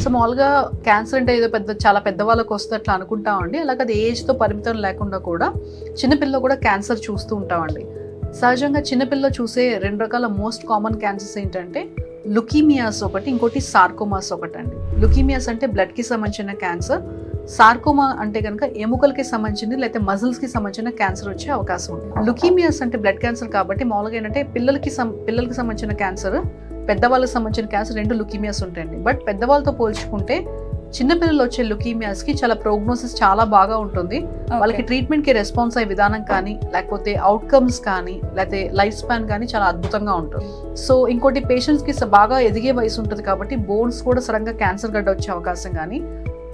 So మామూలుగా cancer అంటే ఏదో చాలా పెద్ద వాళ్ళకి వస్తే అట్లా అనుకుంటామండి. అలాగే అది ఏజ్తో పరిమితం లేకుండా కూడా చిన్నపిల్లలు కూడా క్యాన్సర్ చూస్తూ ఉంటామండి. సహజంగా చిన్నపిల్లలు చూసే 2 రకాల మోస్ట్ కామన్ క్యాన్సర్స్ ఏంటంటే లుకీమియాస్ ఒకటి, ఇంకోటి సార్కోమాస్ ఒకటి అండి. లుకీమియాస్ అంటే బ్లడ్కి సంబంధించిన క్యాన్సర్, సార్కోమా అంటే కనుక ఎముకలకి సంబంధించింది లేకపోతే మజిల్స్కి సంబంధించిన క్యాన్సర్ వచ్చే అవకాశం ఉంది. లుకీమియాస్ అంటే బ్లడ్ క్యాన్సర్ కాబట్టి మామూలుగా ఏంటంటే పిల్లలకి సంబంధించిన క్యాన్సర్, పెద్దవాళ్ళకి సంబంధించిన క్యాన్సర్ 2 లుకీమియాస్ ఉంటాయండి. బట్ పెద్దవాళ్ళతో పోల్చుకుంటే చిన్నపిల్లలు వచ్చే లుకీమియాస్కి చాలా ప్రోగ్నోసిస్ చాలా బాగా ఉంటుంది. వాళ్ళకి ట్రీట్మెంట్కి రెస్పాన్స్ అయ్యే విధానం కానీ లేకపోతే అవుట్కమ్స్ కానీ లేకపోతే లైఫ్ స్పాన్ కానీ చాలా అద్భుతంగా ఉంటుంది. సో ఇంకోటి పేషెంట్స్కి బాగా ఎదిగే వయసు ఉంటుంది కాబట్టి బోన్స్ కూడా సడన్గా క్యాన్సర్ గడ్డ వచ్చే అవకాశం కానీ,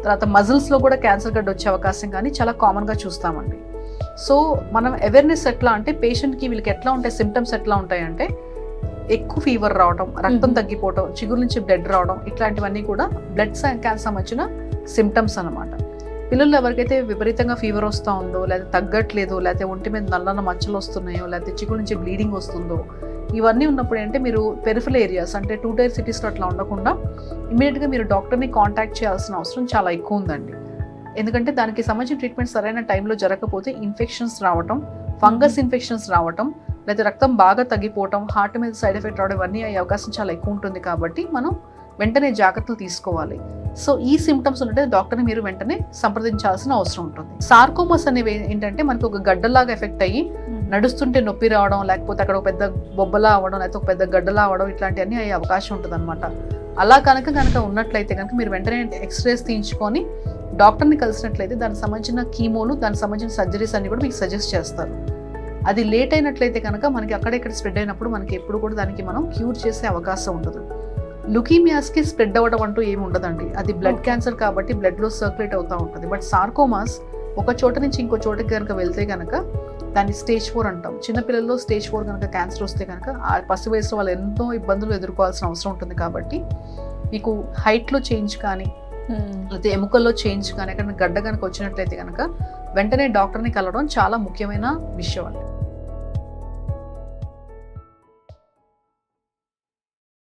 తర్వాత మజిల్స్లో కూడా క్యాన్సర్ గడ్డ వచ్చే అవకాశం కానీ చాలా కామన్గా చూస్తామండి. సో మనం అవేర్నెస్ ఎట్లా అంటే పేషెంట్కి వీళ్ళకి ఎట్లా ఉంటాయి, సిమ్టమ్స్ ఎట్లా ఉంటాయంటే ఎక్కువ ఫీవర్ రావడం, రక్తం తగ్గిపోవడం, చిగురు నుంచి బ్లడ్ రావడం, ఇట్లాంటివన్నీ కూడా బ్లడ్ క్యాన్సర్ సంబంధించిన సిమ్టమ్స్ అన్నమాట. పిల్లలు ఎవరికైతే విపరీతంగా ఫీవర్ వస్తూ ఉందో, లేదా తగ్గట్లేదు, లేకపోతే ఒంటి మీద నల్లన్న మచ్చలు వస్తున్నాయో, లేకపోతే చిగురు నుంచి బ్లీడింగ్ వస్తుందో, ఇవన్నీ ఉన్నప్పుడు ఏంటంటే మీరు పెరిఫరల్ ఏరియాస్ అంటే 2 టైర్ సిటీస్లో అట్లా ఉండకుండా ఇమీడియట్గా మీరు డాక్టర్ని కాంటాక్ట్ చేయాల్సిన అవసరం చాలా ఎక్కువ ఉందండి. ఎందుకంటే దానికి సంబంధించిన ట్రీట్మెంట్ సరైన టైంలో జరగకపోతే ఇన్ఫెక్షన్స్ రావటం, ఫంగస్ ఇన్ఫెక్షన్స్ రావటం, లేదా రక్తం బాగా తగ్గిపోవటం, హార్ట్ మీద సైడ్ ఎఫెక్ట్ రావడం, ఇవన్నీ అయ్యే అవకాశం చాలా ఎక్కువ ఉంటుంది. కాబట్టి మనం వెంటనే జాగ్రత్తలు తీసుకోవాలి. సో ఈ సిమ్టమ్స్ ఉంటే డాక్టర్ని మీరు వెంటనే సంప్రదించాల్సిన అవసరం ఉంటుంది. సార్కోమాస్ అనేవి ఏంటంటే మనకు ఒక గడ్డలాగా ఎఫెక్ట్ అయ్యి నడుస్తుంటే నొప్పి రావడం, లేకపోతే అక్కడ ఒక పెద్ద బొబ్బలా అవ్వడం, లేకపోతే ఒక పెద్ద గడ్డలా అవ్వడం, ఇట్లాంటివన్నీ అయ్యే అవకాశం ఉంటుంది అనమాట. అలా కనుక ఉన్నట్లయితే కనుక మీరు వెంటనే ఎక్స్రేస్ తీయించుకొని డాక్టర్ని కలిసినట్లయితే దానికి సంబంధించిన కీమోలు, దానికి సంబంధించిన సర్జరీస్ అన్ని కూడా మీకు సజెస్ట్ చేస్తారు. అది లేట్ అయినట్లయితే కనుక మనకి అక్కడెక్కడ స్ప్రెడ్ అయినప్పుడు మనకి ఎప్పుడు కూడా దానికి మనం క్యూర్ చేసే అవకాశం ఉండదు. లుకీమియాస్కి స్ప్రెడ్ అవ్వడం అంటూ ఏమి ఉండదండి. అది బ్లడ్ క్యాన్సర్ కాబట్టి బ్లడ్లో సర్క్యులేట్ అవుతూ ఉంటుంది. బట్ సార్కోమాస్ ఒక చోట నుంచి ఇంకో చోటకి కనుక వెళ్తే కనుక దాన్ని స్టేజ్ 4 అంటాం. చిన్నపిల్లల్లో స్టేజ్ 4 కనుక క్యాన్సర్ వస్తే కనుక ఆ పసి వయసులో వాళ్ళు ఎంతో ఇబ్బందులు ఎదుర్కోవాల్సిన అవసరం ఉంటుంది. కాబట్టి మీకు హైట్లో చేంజ్ కానీ లేకపోతే ఎముకల్లో చేంజ్ కానీ ఎక్కడ గడ్డ కనుక వచ్చినట్లయితే కనుక వెంటనే డాక్టర్ని కలవడం చాలా ముఖ్యమైన విషయం అండి.